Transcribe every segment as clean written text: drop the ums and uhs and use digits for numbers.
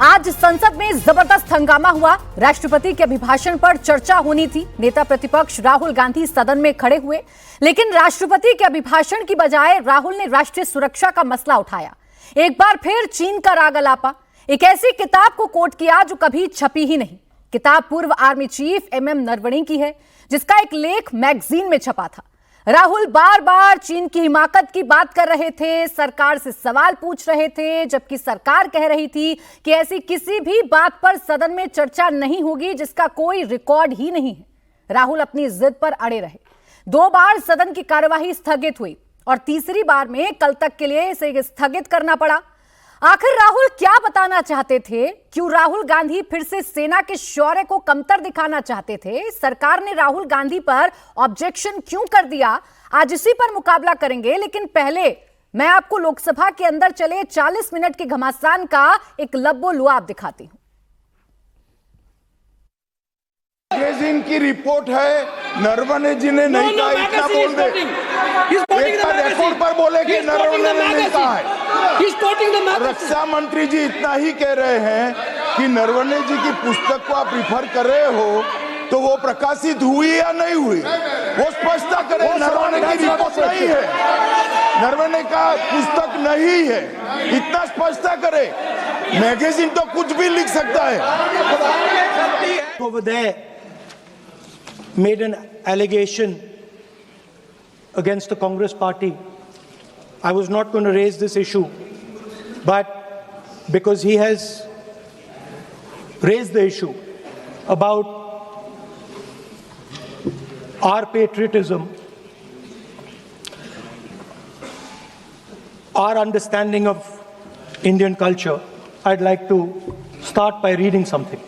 आज संसद में जबरदस्त हंगामा हुआ। राष्ट्रपति के अभिभाषण पर चर्चा होनी थी। नेता प्रतिपक्ष राहुल गांधी सदन में खड़े हुए, लेकिन राष्ट्रपति के अभिभाषण की बजाय राहुल ने राष्ट्रीय सुरक्षा का मसला उठाया। एक बार फिर चीन का राग अलापा। एक ऐसी किताब को कोट किया जो कभी छपी ही नहीं। किताब पूर्व आर्मी चीफ MM नरवणे की है, जिसका एक लेख मैगजीन में छपा था। राहुल बार बार चीन की हिमाकत की बात कर रहे थे, सरकार से सवाल पूछ रहे थे, जबकि सरकार कह रही थी कि ऐसी किसी भी बात पर सदन में चर्चा नहीं होगी जिसका कोई रिकॉर्ड ही नहीं है। राहुल अपनी जिद पर अड़े रहे। 2 बार सदन की कार्यवाही स्थगित हुई और तीसरी बार में कल तक के लिए इसे स्थगित करना पड़ा। आखिर राहुल क्या बताना चाहते थे? क्यों राहुल गांधी फिर से सेना के शौर्य को कमतर दिखाना चाहते थे? सरकार ने राहुल गांधी पर ऑब्जेक्शन क्यों कर दिया? आज इसी पर मुकाबला करेंगे, लेकिन पहले मैं आपको लोकसभा के अंदर चले 40 मिनट के घमासान का एक लब्बो लुआब दिखाती हूं। मैगजीन की रिपोर्ट है, नरवणे जी ने नहीं कहा, इतना बोल दे। एक बार रिकॉर्ड पर बोले कि नरवणे ने नहीं कहा है। रक्षा मंत्री जी इतना ही कह रहे हैं कि नरवणे जी की पुस्तक को आप रिफर कर रहे हो तो वो प्रकाशित हुई या नहीं हुई, वो स्पष्ट करें। नरवणे की रिपोर्ट नहीं है, नरवणे का पुस्तक नहीं है, इतना स्पष्ट करे। मैगजीन तो कुछ भी लिख सकता है। Over there made an allegation against the Congress party. I was not going to raise this issue, but because he has raised the issue about our patriotism, our understanding of Indian culture, I'd like to start by reading something.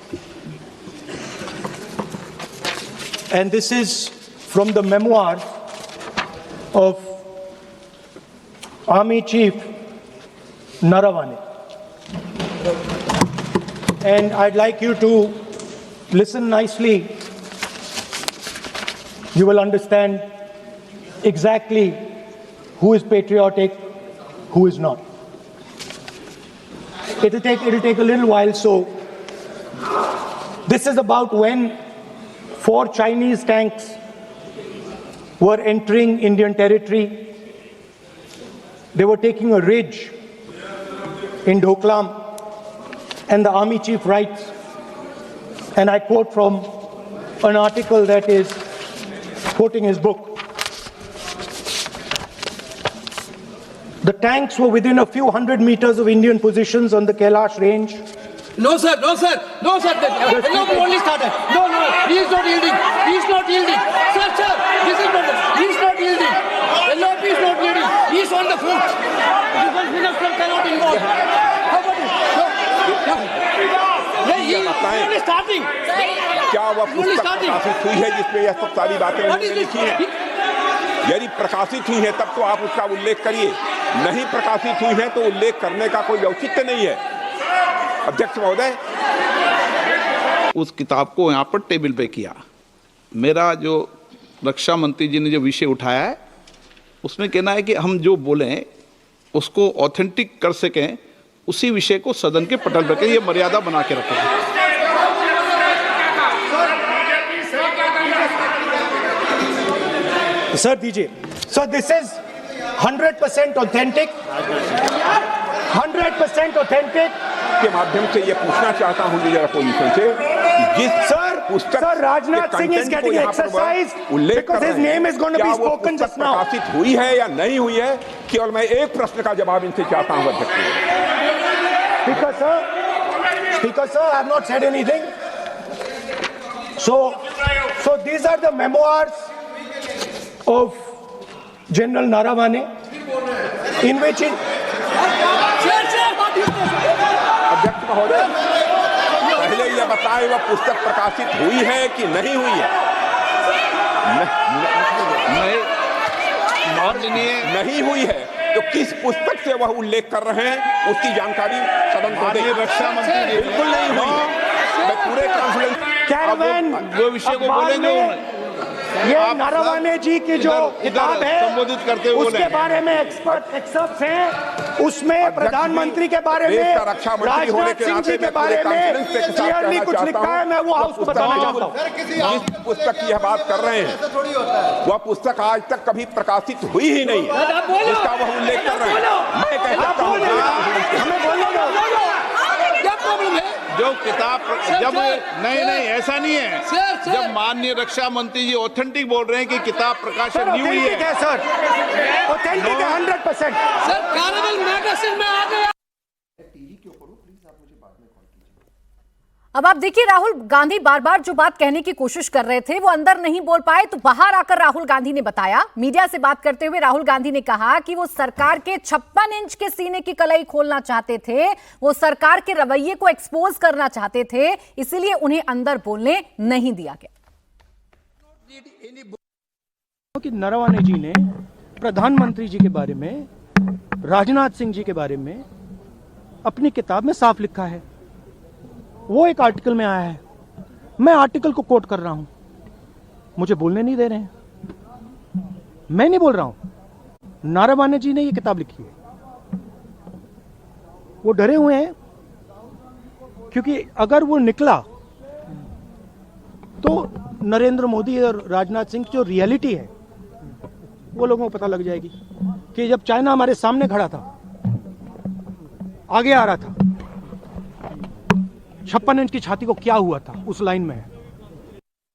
And this is from the memoir of Army Chief Naravane. And I'd like you to listen nicely. You will understand exactly who is patriotic, who is not. It'll take a little while. So this is about when 4 Chinese tanks were entering Indian territory. They were taking a ridge in Doklam, and the army chief writes, and I quote from an article that is quoting his book. The tanks were within a few hundred meters of Indian positions on the Kailash range. No, sir, no, sir, no, sir. No, only started. No, he is not yielding. He is not yielding. Sir, this is not. He is not yielding. LOP is not yielding. He is on the foot. Defense minister cannot involve. How about it? No. He is only starting. क्या वह पुस्तक प्रकाशित हुई है जिसमें यह सब सारी बातें लिखी हैं? यदि प्रकाशित हुई है तब तो आप उसका उल्लेख करिए। नहीं प्रकाशित हुई है तो उल्लेख करने का कोई औचित्य नहीं है। अध्यक्ष महोदय, उस किताब को यहाँ पर टेबल पे किया। मेरा जो रक्षा मंत्री जी ने जो विषय उठाया है उसमें कहना है कि हम जो बोलें उसको ऑथेंटिक कर सकें, उसी विषय को सदन के पटल पर ये मर्यादा बना के रखें। Sir, DJ. So this is 100% authentic. 100% authentic. के माध्यम से ये पूछना चाहता हूँ लीडर अपोजिशन से, जिस पुस्तक Rajnath Singh is getting exercised because his name is going to be spoken just now. प्रकाशित हुई है या नहीं हुई है, केवल मैं एक प्रश्न का जवाब इनसे चाहता हूँ अध्यक्ष। Speaker sir, I have not said anything. So these are the memoirs of General Naravane, in which अध्यक्ष महोदय, पहले यह बताएं वह पुस्तक प्रकाशित हुई है कि नहीं हुई है? नहीं हुई है तो किस पुस्तक से वह उल्लेख कर रहे हैं उसकी जानकारी सदन को दें। रक्षा मंत्री बिल्कुल नहीं हुई। मैं पूरे कॉन्फ्रेंस वो विषय को बोलेंगे। ये आप नरवणे जी की जो इधर किताब है संबोधित करते हुए उसके बोले। बारे में एक्सपर्ट्स हैं, उसमें प्रधानमंत्री के बारे देश में, का रक्षा मंत्री होने राजनाथ के सिंह नाते जी के मैं पूरे बारे में कॉन्फिडेंस के साथ क्लियरली कहना कुछ चाहता लिखा है। हूं, मैं वो हाउस को बताना चाहता हूँ। जिस पुस्तक की यह बात कर रहे हैं वह पुस्तक आज तक कभी प्रकाशित हुई ही नहीं है, जिसका वह उल्लेख कर रहे हैं। मैं कह सकता हूं हमें बोलने दो। क्या प्रॉब्लम है? जो किताब जब नहीं ऐसा नहीं है। सर। जब माननीय रक्षा मंत्री जी ऑथेंटिक बोल रहे हैं कि किताब प्रकाशित सर नहीं हुई ऑथेंटिक है, है सर, ऑथेंटिक है 100%। सर कार्निवल मैगजीन में आ गया। अब आप देखिए, राहुल गांधी बार बार जो बात कहने की कोशिश कर रहे थे वो अंदर नहीं बोल पाए, तो बाहर आकर राहुल गांधी ने बताया। मीडिया से बात करते हुए राहुल गांधी ने कहा कि वो सरकार के 56 इंच के सीने की कलाई खोलना चाहते थे, वो सरकार के रवैये को एक्सपोज करना चाहते थे, इसीलिए उन्हें अंदर बोलने नहीं दिया गया। कि नरवणे जी ने प्रधानमंत्री जी के बारे में, राजनाथ सिंह जी के बारे में अपनी किताब में साफ लिखा है। वो एक आर्टिकल में आया है, मैं आर्टिकल को कोट कर रहा हूं, मुझे बोलने नहीं दे रहे हैं। मैं नहीं बोल रहा हूं, नरवणे जी ने ये किताब लिखी है। वो डरे हुए हैं क्योंकि अगर वो निकला तो नरेंद्र मोदी और राजनाथ सिंह की जो रियलिटी है वो लोगों को पता लग जाएगी कि जब चाइना हमारे सामने खड़ा था, आगे आ रहा था, 56 इंच की छाती को क्या हुआ था, उस लाइन में है।